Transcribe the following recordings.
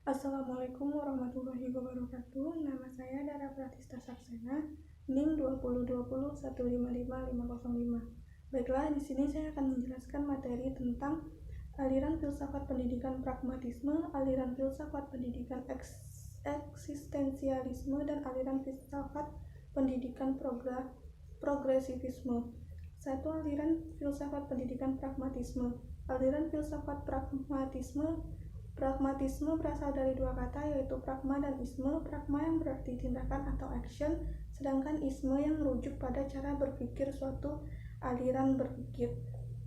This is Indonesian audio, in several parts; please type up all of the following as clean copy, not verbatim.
Assalamualaikum warahmatullahi wabarakatuh. Nama saya Dara Pratista Saksena, NIM 2020155505. Baiklah, di sini saya akan menjelaskan materi tentang aliran filsafat pendidikan pragmatisme, aliran filsafat pendidikan eksistensialisme, dan aliran filsafat pendidikan progresivisme. 1. Aliran filsafat pendidikan pragmatisme. Aliran filsafat Pragmatisme berasal dari dua kata, yaitu pragma dan isme. Pragma yang berarti tindakan atau action, sedangkan isme yang merujuk pada cara berpikir suatu aliran berpikir.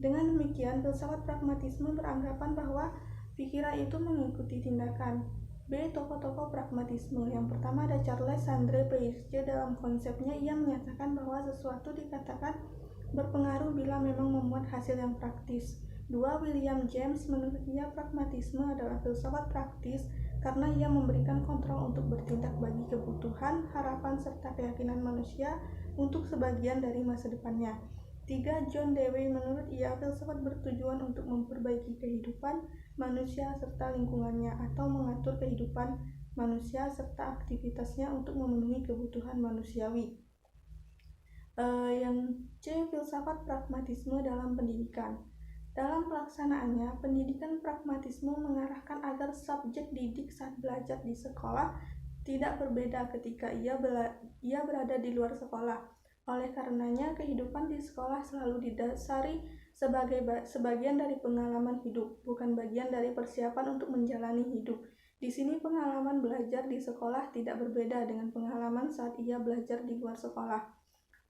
Dengan demikian, filsafat pragmatisme beranggapan bahwa pikiran itu mengikuti tindakan. B. Tokoh-tokoh pragmatisme. Yang pertama ada Charles Sandre Peirce. Dalam konsepnya, ia menyatakan bahwa sesuatu dikatakan berpengaruh bila memang memuat hasil yang praktis. 2. William James. Menurut ia, pragmatisme adalah filsafat praktis karena ia memberikan kontrol untuk bertindak bagi kebutuhan, harapan, serta keyakinan manusia untuk sebagian dari masa depannya. 3. John Dewey. Menurut ia, filsafat bertujuan untuk memperbaiki kehidupan manusia serta lingkungannya, atau mengatur kehidupan manusia serta aktivitasnya untuk memenuhi kebutuhan manusiawi. Yang C. Filsafat pragmatisme dalam pendidikan. Dalam pelaksanaannya, pendidikan pragmatisme mengarahkan agar subjek didik saat belajar di sekolah tidak berbeda ketika ia berada di luar sekolah. Oleh karenanya, kehidupan di sekolah selalu didasari sebagian dari pengalaman hidup, bukan bagian dari persiapan untuk menjalani hidup. Di sini pengalaman belajar di sekolah tidak berbeda dengan pengalaman saat ia belajar di luar sekolah.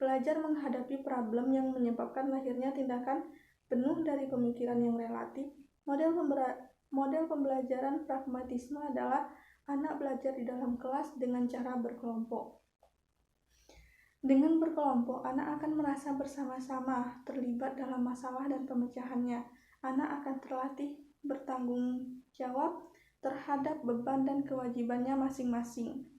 Pelajar menghadapi problem yang menyebabkan lahirnya tindakan penuh dari pemikiran yang relatif. Model pembelajaran pragmatisme adalah anak belajar di dalam kelas dengan cara berkelompok. Dengan berkelompok, anak akan merasa bersama-sama terlibat dalam masalah dan pemecahannya. Anak akan terlatih bertanggung jawab terhadap beban dan kewajibannya masing-masing.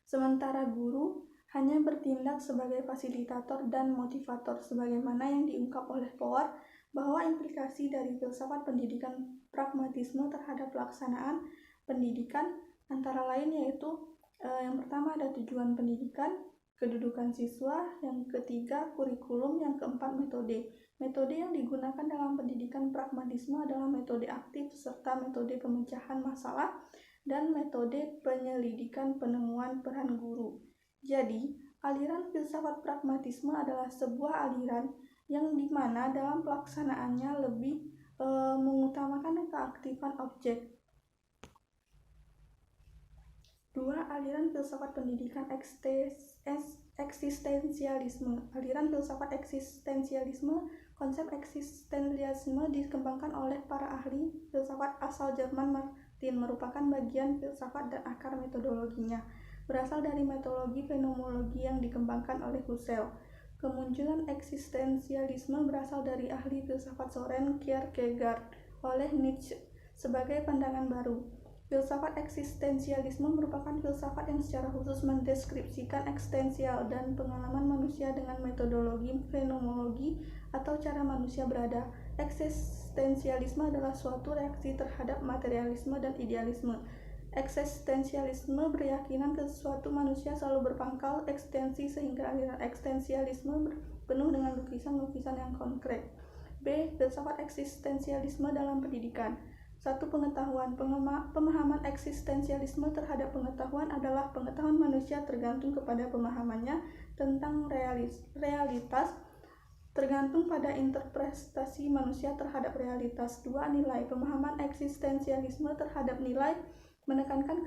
Sementara guru hanya bertindak sebagai fasilitator dan motivator, sebagaimana yang diungkap oleh Power bahwa implikasi dari filsafat pendidikan pragmatisme terhadap pelaksanaan pendidikan antara lain yaitu yang pertama ada tujuan pendidikan, kedudukan siswa, yang ketiga kurikulum, yang keempat metode. Metode yang digunakan dalam pendidikan pragmatisme adalah metode aktif serta metode pemecahan masalah dan metode penyelidikan penemuan peran guru. Jadi, aliran filsafat pragmatisme adalah sebuah aliran yang dimana dalam pelaksanaannya lebih mengutamakan keaktifan objek. 2. Aliran filsafat pendidikan eksistensialisme. Aliran filsafat eksistensialisme. Konsep eksistensialisme dikembangkan oleh para ahli filsafat asal Jerman Martin, merupakan bagian filsafat dan akar metodologinya. Berasal dari metodologi fenomenologi yang dikembangkan oleh Husserl. Kemunculan eksistensialisme berasal dari ahli filsafat Soren Kierkegaard oleh Nietzsche sebagai pandangan baru. Filsafat eksistensialisme merupakan filsafat yang secara khusus mendeskripsikan eksistensial dan pengalaman manusia dengan metodologi fenomenologi atau cara manusia berada. Eksistensialisme adalah suatu reaksi terhadap materialisme dan idealisme. Eksistensialisme berkeyakinan ke suatu manusia selalu berpangkal ekstensi, sehingga aliran eksistensialisme penuh dengan lukisan-lukisan yang konkret. B. Filsafat eksistensialisme dalam pendidikan. 1. Pengetahuan. Pemahaman eksistensialisme terhadap pengetahuan adalah pengetahuan manusia tergantung kepada pemahamannya tentang realitas, tergantung pada interpretasi manusia terhadap realitas. 2. Nilai. Pemahaman eksistensialisme terhadap nilai menekankan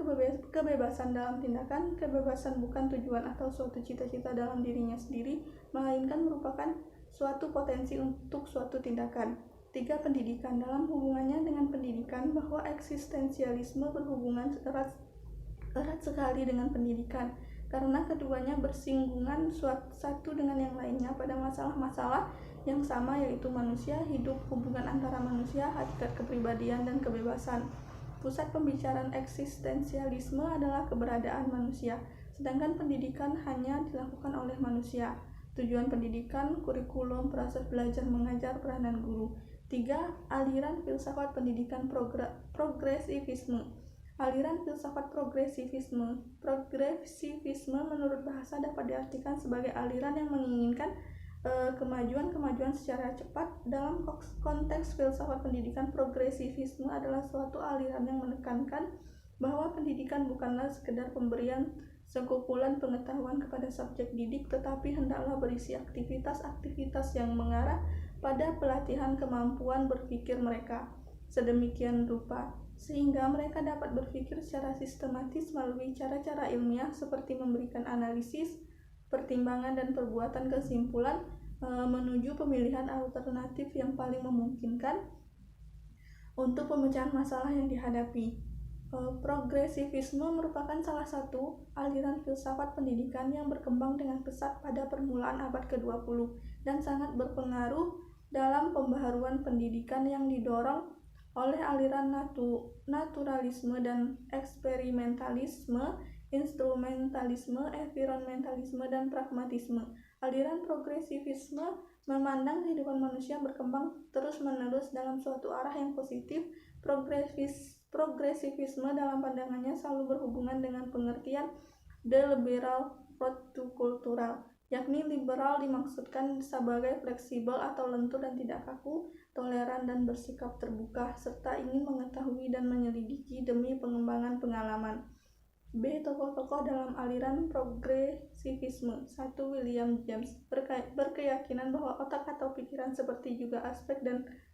kebebasan dalam tindakan. Kebebasan bukan tujuan atau suatu cita-cita dalam dirinya sendiri, melainkan merupakan suatu potensi untuk suatu tindakan. 3. Pendidikan. Dalam hubungannya dengan pendidikan, bahwa eksistensialisme berhubungan erat sekali dengan pendidikan, karena keduanya bersinggungan satu dengan yang lainnya pada masalah-masalah yang sama, yaitu manusia, hidup, hubungan antara manusia, hakikat kepribadian, dan kebebasan. Pusat pembicaraan eksistensialisme adalah keberadaan manusia, sedangkan pendidikan hanya dilakukan oleh manusia. Tujuan pendidikan, kurikulum, proses belajar mengajar, peranan guru. 3. Aliran filsafat pendidikan progresivisme. Aliran filsafat progresivisme. Progresivisme menurut bahasa dapat diartikan sebagai aliran yang menginginkan kemajuan secara cepat. Dalam konteks filsafat pendidikan, progresivisme adalah suatu aliran yang menekankan bahwa pendidikan bukanlah sekedar pemberian sekumpulan pengetahuan kepada subjek didik, tetapi hendaklah berisi aktivitas-aktivitas yang mengarah pada pelatihan kemampuan berpikir mereka sedemikian rupa sehingga mereka dapat berpikir secara sistematis melalui cara-cara ilmiah seperti memberikan analisis, pertimbangan dan perbuatan kesimpulan menuju pemilihan alternatif yang paling memungkinkan untuk pemecahan masalah yang dihadapi. Progresivisme merupakan salah satu aliran filsafat pendidikan yang berkembang dengan pesat pada permulaan abad ke-20 dan sangat berpengaruh dalam pembaharuan pendidikan yang didorong oleh aliran naturalisme dan eksperimentalisme, instrumentalisme, environmentalisme, dan pragmatisme. Aliran progresivisme memandang kehidupan manusia berkembang terus-menerus dalam suatu arah yang positif. Progresivisme dalam pandangannya selalu berhubungan dengan pengertian the liberal road to cultural, yakni liberal dimaksudkan sebagai fleksibel atau lentur dan tidak kaku, toleran dan bersikap terbuka, serta ingin mengetahui dan menyelidiki demi pengembangan pengalaman. B. Tokoh-tokoh dalam aliran progresivisme. 1. William James berkeyakinan bahwa otak atau pikiran seperti juga aspek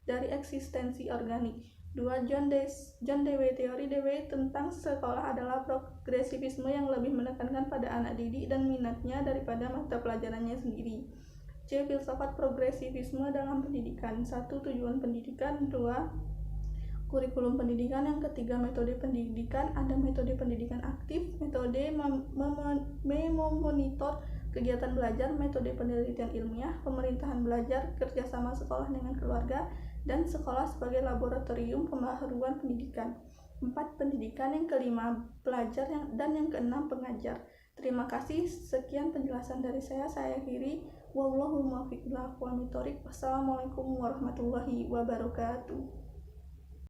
dari eksistensi organik. 2. John Dewey. Teori Dewey tentang sekolah adalah progresivisme yang lebih menekankan pada anak didik dan minatnya daripada mata pelajarannya sendiri. C. Filsafat progresivisme dalam pendidikan. 1. Tujuan pendidikan. 2. Kurikulum pendidikan. Yang ketiga, metode pendidikan. Ada metode pendidikan aktif, metode memonitor kegiatan belajar, metode penelitian ilmiah, pemerintahan belajar, kerjasama sekolah dengan keluarga, dan sekolah sebagai laboratorium pembaharuan pendidikan. 4. Pendidikan. Yang kelima, pelajar, dan yang keenam, pengajar. Terima kasih. Sekian penjelasan dari saya akhiri. Wallahul muwaffiq ila aqwamit thoriq. Wassalamualaikum warahmatullahi wabarakatuh.